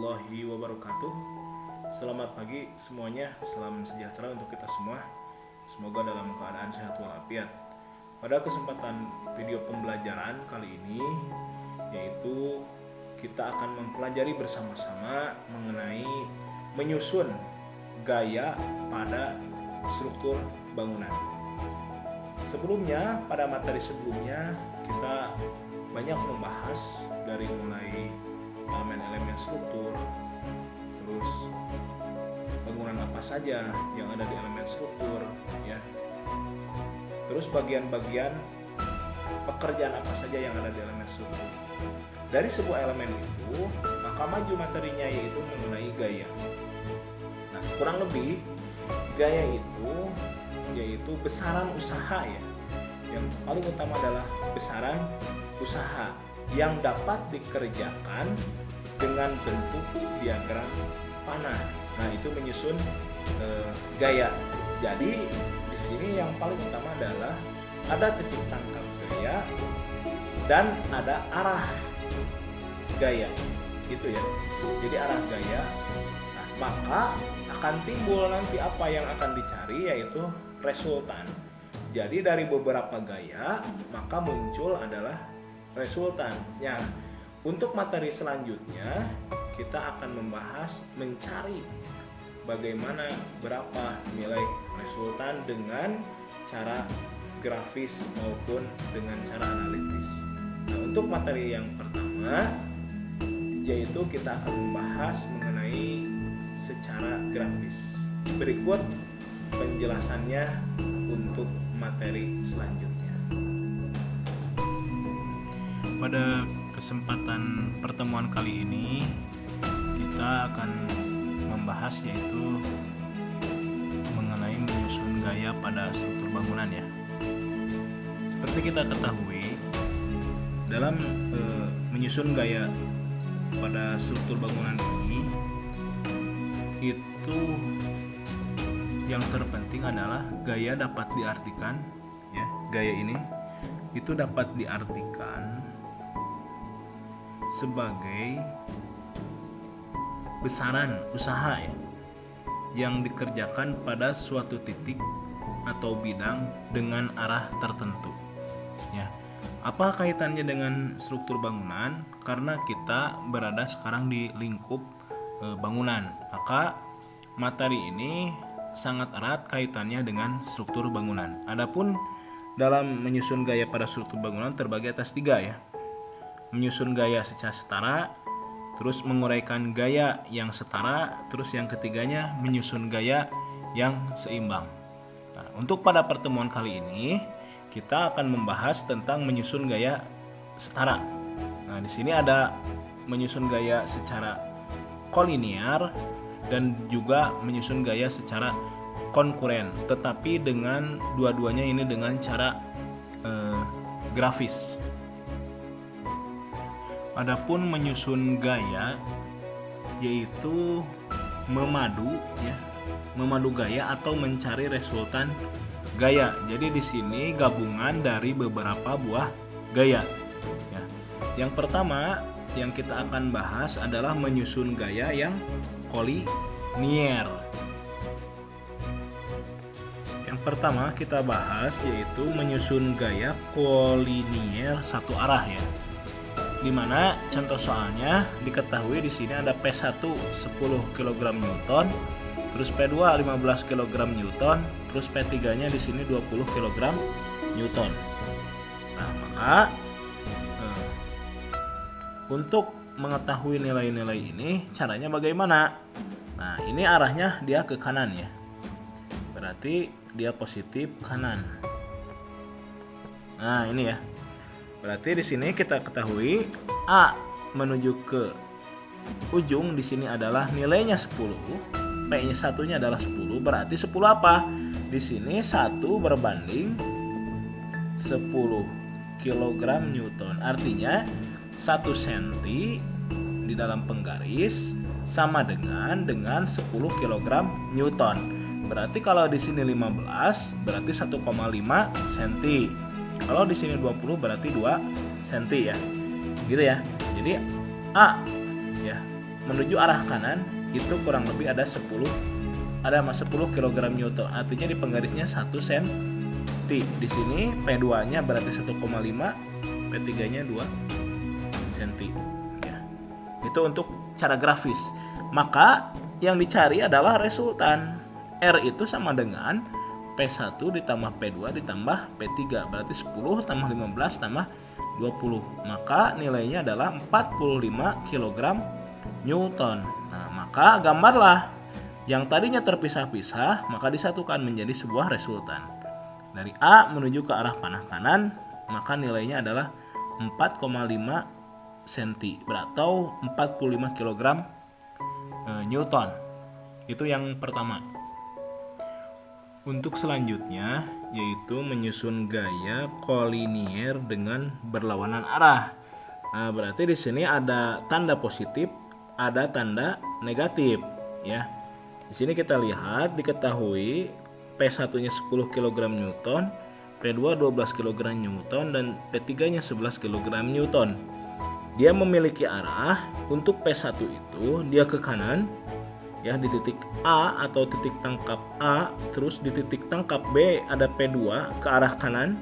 warahmatullahi wabarakatuh. Selamat pagi semuanya, salam sejahtera untuk kita semua. Semoga dalam keadaan sehat walafiat. Pada kesempatan video pembelajaran kali ini, yaitu kita akan mempelajari bersama-sama mengenai menyusun gaya pada struktur bangunan. Sebelumnya, pada materi sebelumnya kita banyak membahas dari mulai elemen-elemen struktur, terus bangunan apa saja yang ada di elemen struktur, ya. Terus bagian-bagian pekerjaan apa saja yang ada di elemen struktur. Dari sebuah elemen itu, maka maju materinya yaitu mengenai gaya. Nah, kurang lebih gaya itu yaitu besaran usaha, ya. Yang paling utama adalah besaran usaha yang dapat dikerjakan dengan bentuk diagram panah. Nah, itu menyusun gaya. Jadi di sini yang paling utama adalah ada titik tangkap gaya dan ada arah gaya, gitu ya. Jadi arah gaya. Nah, maka akan timbul nanti apa yang akan dicari, yaitu resultan. Jadi dari beberapa gaya maka muncul adalah resultannya. Untuk materi selanjutnya kita akan membahas mencari bagaimana berapa nilai resultan dengan cara grafis maupun dengan cara analitis. Nah, untuk materi yang pertama yaitu kita akan membahas mengenai secara grafis. Berikut penjelasannya untuk materi selanjutnya. Pada kesempatan pertemuan kali ini kita akan membahas yaitu mengenai menyusun gaya pada struktur bangunan, ya. Seperti kita ketahui, dalam menyusun gaya pada struktur bangunan ini, itu yang terpenting adalah gaya dapat diartikan, ya. Gaya ini itu dapat diartikan sebagai besaran usaha, ya, yang dikerjakan pada suatu titik atau bidang dengan arah tertentu, ya. Apa kaitannya dengan struktur bangunan? Karena kita berada sekarang di lingkup bangunan, maka materi ini sangat erat kaitannya dengan struktur bangunan. Adapun dalam menyusun gaya pada struktur bangunan terbagi atas 3, ya. Menyusun gaya secara setara, terus menguraikan gaya yang setara, terus yang ketiganya menyusun gaya yang seimbang. Nah, untuk pada pertemuan kali ini kita akan membahas tentang menyusun gaya setara. Nah, di sini ada menyusun gaya secara kolinier dan juga menyusun gaya secara konkuren, tetapi dengan dua-duanya ini dengan cara grafis. Adapun menyusun gaya yaitu memadu, ya, memadu gaya atau mencari resultan gaya. Jadi di sini gabungan dari beberapa buah gaya, ya. Yang pertama yang kita akan bahas adalah menyusun gaya yang kolinier. Yang pertama kita bahas yaitu menyusun gaya kolinier satu arah, ya. Dimana contoh soalnya diketahui di sini ada P1 10 kg Newton, terus P2 15 kg Newton, terus P3-nya di sini 20 kg Newton. Nah, maka untuk mengetahui nilai-nilai ini caranya bagaimana? Nah, ini arahnya dia ke kanan, ya. Berarti dia positif kanan. Nah, ini, ya. Berarti di sini kita ketahui A menuju ke ujung di sini adalah nilainya 10, P-nya satunya adalah 10, berarti 10 apa? Di sini 1 berbanding 10 kg Newton. Artinya 1 cm di dalam penggaris sama dengan 10 kg Newton. Berarti kalau di sini 15 berarti 1,5 cm. Kalau di sini 20 berarti 2 cm, ya. Gitu, ya. Jadi A, ya, menuju arah kanan itu kurang lebih ada 10 kg Newton. Artinya di penggarisnya 1 cm. Di sini P2-nya berarti 1,5, P3-nya 2 cm. Ya. Itu untuk cara grafis. Maka yang dicari adalah resultan. R itu sama dengan P1 ditambah P2 ditambah P3. Berarti 10 tambah 15 tambah 20. Maka nilainya adalah 45 kg Newton. Nah, maka gambarlah yang tadinya terpisah-pisah, maka disatukan menjadi sebuah resultan. Dari A menuju ke arah panah kanan, maka nilainya adalah 4,5 cm atau 45 kg Newton. Itu yang pertama. Untuk selanjutnya yaitu menyusun gaya kolinier dengan berlawanan arah. Nah, berarti di sini ada tanda positif, ada tanda negatif, ya. Di sini kita lihat diketahui P1-nya 10 kg Newton, P2 12 kg Newton dan P3-nya 11 kg Newton. Dia memiliki arah. Untuk P1 itu dia ke kanan, ya, di titik A atau titik tangkap A, terus di titik tangkap B ada P2 ke arah kanan.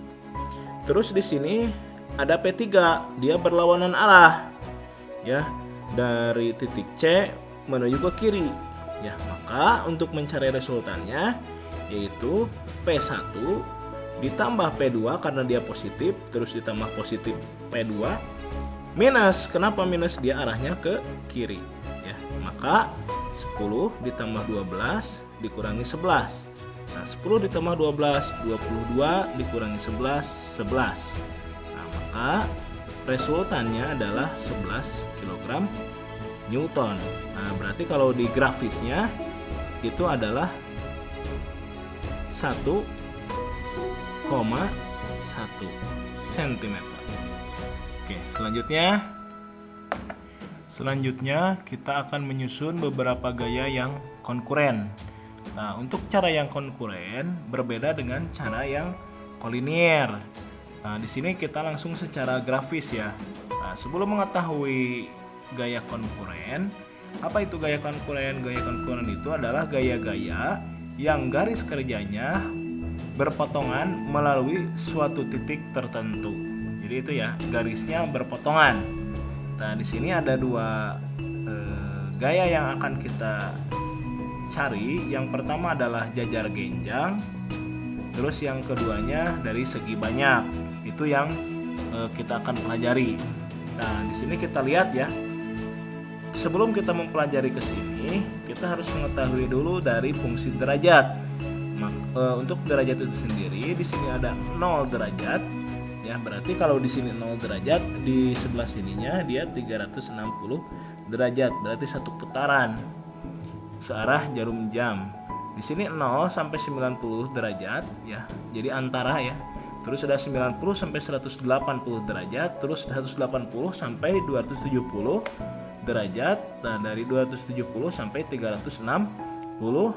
Terus di sini ada P3, dia berlawanan arah, ya, dari titik C menuju ke kiri. Ya, maka untuk mencari resultannya yaitu P1 ditambah P2 karena dia positif, terus ditambah positif P2 minus, kenapa minus? Dia arahnya ke kiri, ya. Maka 10 ditambah 12 dikurangi 11. Nah, 10 ditambah 12, 22 dikurangi 11, 11. Nah, maka resultannya adalah 11 kg Newton. Nah, berarti kalau di grafisnya itu adalah 1,1 cm. Oke, selanjutnya kita akan menyusun beberapa gaya yang konkuren. Nah, untuk cara yang konkuren berbeda dengan cara yang kolinier. Nah, di sini kita langsung secara grafis, ya. Nah, sebelum mengetahui gaya konkuren, apa itu gaya konkuren? Gaya konkuren itu adalah gaya-gaya yang garis kerjanya berpotongan melalui suatu titik tertentu. Jadi itu, ya, garisnya berpotongan. Nah, di sini ada dua gaya yang akan kita cari. Yang pertama adalah jajar genjang, terus yang keduanya dari segi banyak. Itu yang kita akan pelajari. Nah, di sini kita lihat, ya. Sebelum kita mempelajari ke sini, kita harus mengetahui dulu dari fungsi derajat. Untuk derajat itu sendiri, di sini ada 0 derajat. Ya, berarti kalau di sini 0 derajat, di sebelah sininya dia 360 derajat. Berarti satu putaran searah jarum jam. Di sini 0 sampai 90 derajat, ya. Jadi antara, ya. Terus ada 90 sampai 180 derajat, terus 180 sampai 270 derajat. Nah, dari 270 sampai 360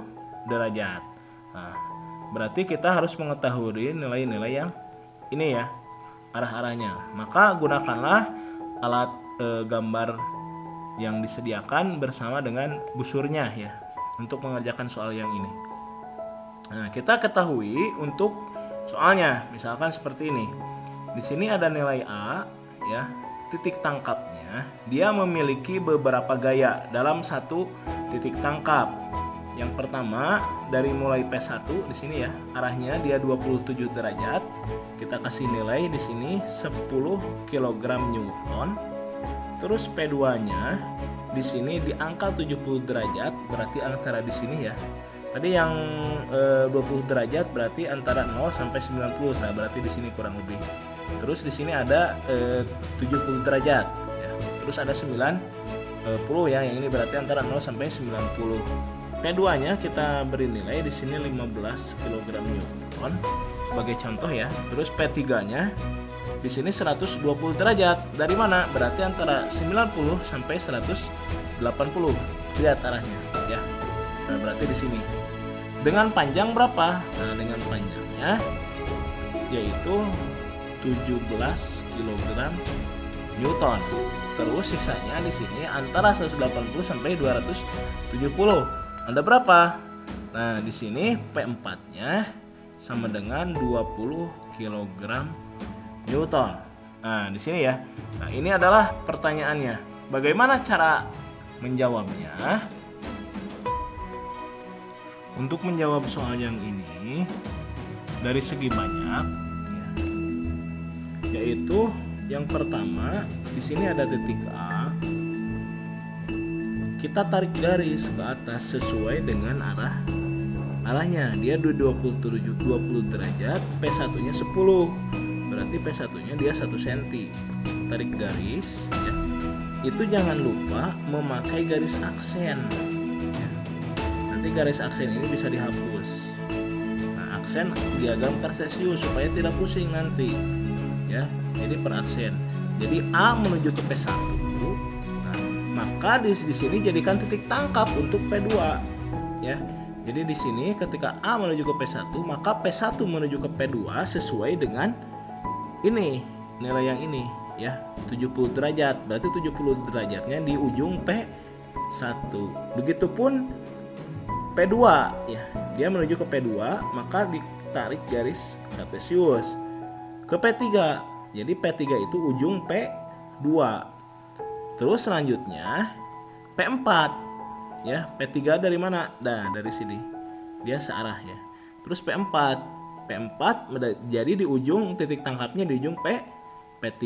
derajat. Nah, berarti kita harus mengetahui nilai-nilai yang ini, ya, arah-arahnya. Maka gunakanlah alat gambar yang disediakan bersama dengan busurnya, ya, untuk mengerjakan soal yang ini. Nah, kita ketahui untuk soalnya, misalkan seperti ini. Di sini ada nilai A, ya, titik tangkapnya dia memiliki beberapa gaya dalam satu titik tangkap. Yang pertama dari mulai P1 di sini, ya, arahnya dia 27 derajat. Kita kasih nilai di sini 10 kg Newton. Terus P2-nya di sini di angka 70 derajat, berarti antara di sini, ya. Tadi yang 20 derajat berarti antara 0 sampai 90. Nah, berarti di sini kurang lebih. Terus di sini ada 70 derajat, ya. Terus ada 90, ya, yang ini berarti antara 0 sampai 90. P2-nya kita beri nilai di sini 15 kg Newton sebagai contoh, ya. Terus P3-nya di sini 120 derajat. Dari mana? Berarti antara 90 sampai 180. Lihat arahnya, ya. Nah, berarti di sini. Dengan panjang berapa? Nah, dengan panjangnya yaitu 17 kg Newton. Terus sisanya di sini antara 180 sampai 270. Ada berapa? Nah, di sini P4-nya sama dengan 20 kg Newton. Nah, di sini ya. Nah, ini adalah pertanyaannya. Bagaimana cara menjawabnya? Untuk menjawab soal yang ini dari segi banyak, ya, yaitu yang pertama di sini ada titik A. Kita tarik garis ke atas sesuai dengan arahnya. Dia 20 derajat, P1-nya 10. Berarti P1-nya dia 1 cm. Tarik garis ya. Itu jangan lupa memakai garis aksen ya. Nanti garis aksen ini bisa dihapus. Nah, aksen diagram kartesius supaya tidak pusing nanti ya. Jadi per aksen. Jadi A menuju ke P1. Nah, maka di sini jadikan titik tangkap untuk P2 ya. Jadi di sini ketika A menuju ke P1, maka P1 menuju ke P2 sesuai dengan ini, nilai yang ini ya, 70 derajat. Berarti 70 derajatnya di ujung P1. Begitupun P2 ya. Dia menuju ke P2, maka ditarik garis kartesius ke P3. Jadi P3 itu ujung P2. Terus selanjutnya P4 ya. P3 dari mana? Nah, dari sini. Dia searah ya. Terus P4 jadi di ujung titik tangkapnya di ujung P3.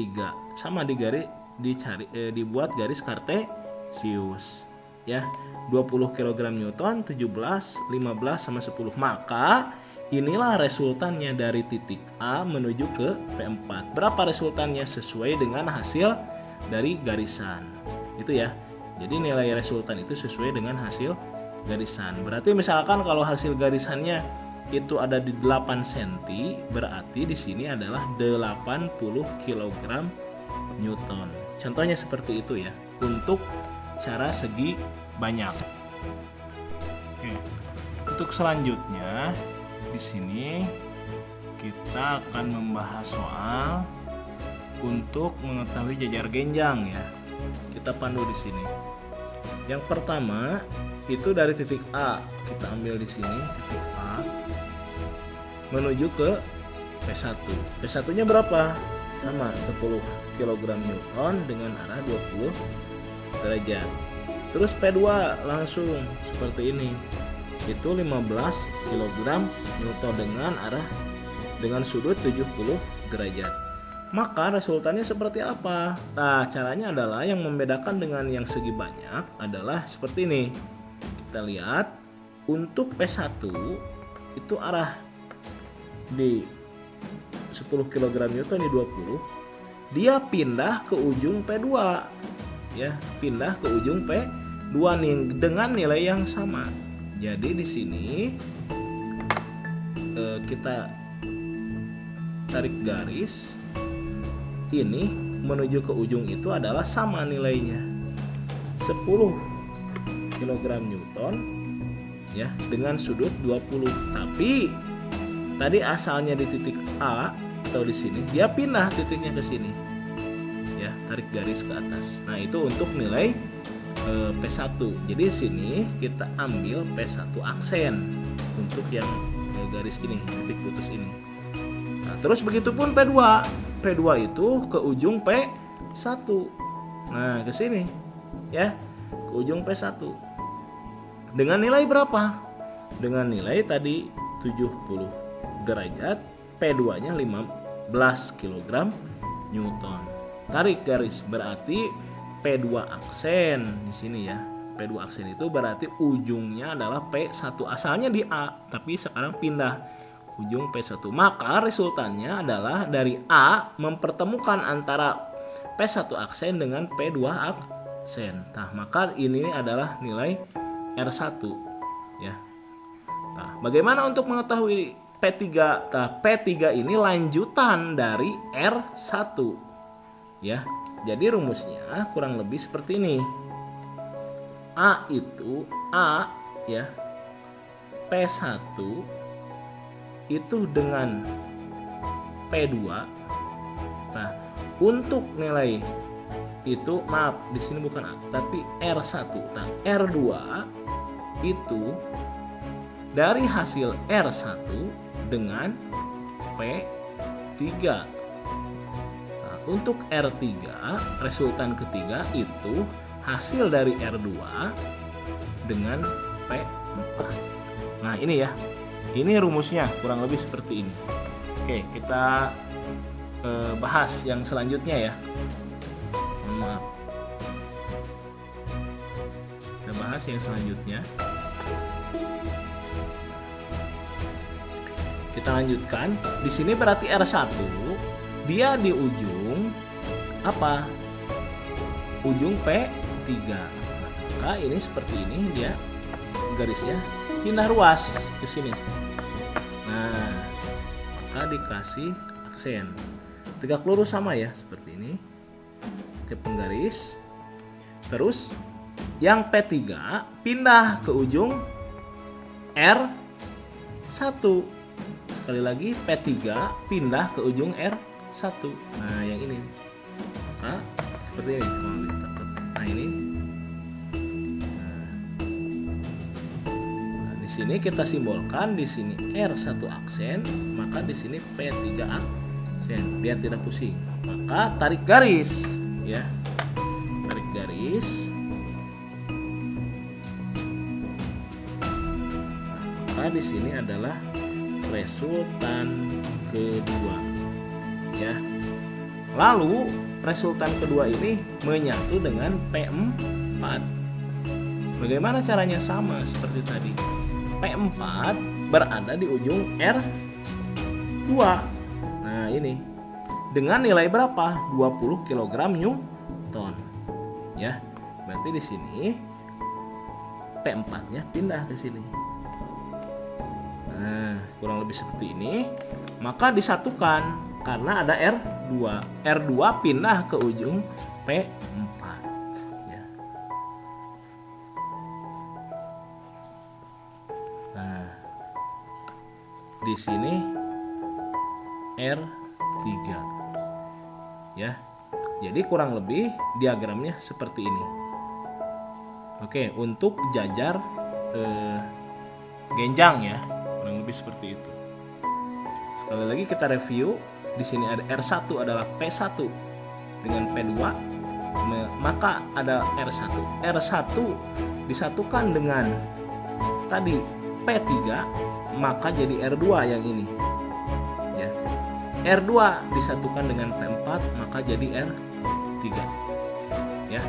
Sama dibuat garis kartesius ya. 20 kg Newton, 17, 15 sama 10. Maka inilah resultannya dari titik A menuju ke P4. Berapa resultannya sesuai dengan hasil dari garisan. Itu ya. Jadi nilai resultan itu sesuai dengan hasil garisan. Berarti misalkan kalau hasil garisannya itu ada di 8 cm, berarti di sini adalah 80 kg Newton. Contohnya seperti itu ya. Untuk cara segi banyak. Oke. Untuk selanjutnya di sini kita akan membahas soal untuk mengetahui jajar genjang ya. Kita pandu di sini. Yang pertama itu dari titik A, kita ambil di sini titik A menuju ke P1. P1-nya berapa? Sama 10 kg Newton dengan arah 20 derajat. Terus P2 langsung seperti ini. Itu 15 kg Newton dengan sudut 70 derajat. Maka resultannya seperti apa? Nah, caranya adalah yang membedakan dengan yang segi banyak adalah seperti ini. Kita lihat untuk P1 itu arah di 10 kg Newton di 20. Dia pindah ke ujung P2. Ya, pindah ke ujung P2 nih dengan nilai yang sama. Jadi di sini kita tarik garis. Ini menuju ke ujung itu adalah sama nilainya 10 kg Newton ya dengan sudut 20. Tapi tadi asalnya di titik A atau di sini, dia pindah titiknya ke sini. Ya, tarik garis ke atas. Nah, itu untuk nilai P1. Jadi di sini kita ambil P1 aksen untuk yang garis ini, titik putus ini. Nah, terus begitupun P2. P2 itu ke ujung P1. Nah, ke sini ya, ke ujung P1. Dengan nilai berapa? Dengan nilai tadi 70 derajat, P2-nya 15 kg Newton. Tarik garis berarti P2 aksen di sini ya. P2 aksen itu berarti ujungnya adalah P1. Asalnya di A, tapi sekarang pindah ujung P1. Maka resultannya adalah dari A mempertemukan antara P1 aksen dengan P2 aksen. Nah, maka ini adalah nilai R1 ya. Nah, bagaimana untuk mengetahui P3? Nah, P3 ini lanjutan dari R1 ya. Jadi rumusnya kurang lebih seperti ini. A itu A ya, P1 itu dengan P2. Nah, untuk nilai itu maaf, di sini bukan A, tapi R1. Nah, R2 itu dari hasil R1 dengan P3. Nah, untuk R3 resultan ketiga itu hasil dari R2 dengan P4. Nah, ini ya. Ini rumusnya kurang lebih seperti ini. Oke, kita bahas yang selanjutnya ya. Maaf. Kita bahas yang selanjutnya. Kita lanjutkan. Di sini berarti R1 dia di ujung apa? Ujung P3. Maka ini seperti ini dia garisnya pindah ruas ke sini. Nah, maka dikasih aksen. Tegak lurus sama ya, seperti ini. Oke, penggaris. Terus yang P3 pindah ke ujung R1. Sekali lagi P3 pindah ke ujung R1. Nah, yang ini. Maka seperti ini. Nah, ini. Di sini kita simbolkan di sini R1 aksen, maka di sini P3 aksen biar tidak pusing. Maka tarik garis ya. Tarik garis. Maka di sini adalah resultan kedua. Ya. Lalu resultan kedua ini menyatu dengan P4. Bagaimana caranya? Sama seperti tadi. P4 berada di ujung R2. Nah, ini dengan nilai berapa? 20 kg Newton. Ya. Berarti di sini P4-nya pindah ke sini. Nah, kurang lebih seperti ini. Maka disatukan karena ada R2. R2 pindah ke ujung P4. Ya. Nah, di sini R3. Ya. Jadi kurang lebih diagramnya seperti ini. Oke, untuk jajar genjang ya, kurang lebih seperti itu. Sekali lagi kita review. Di sini ada R1 adalah P1 dengan P2, maka ada R1. R1 disatukan dengan tadi P3, maka jadi R2 yang ini. Ya. R2 disatukan dengan P4, maka jadi R3. Ya.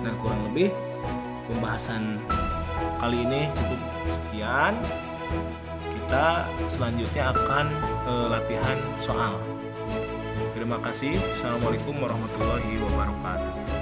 Nah, kurang lebih pembahasan kali ini cukup sekian. Kita selanjutnya akan latihan soal. Terima kasih. Assalamualaikum warahmatullahi wabarakatuh.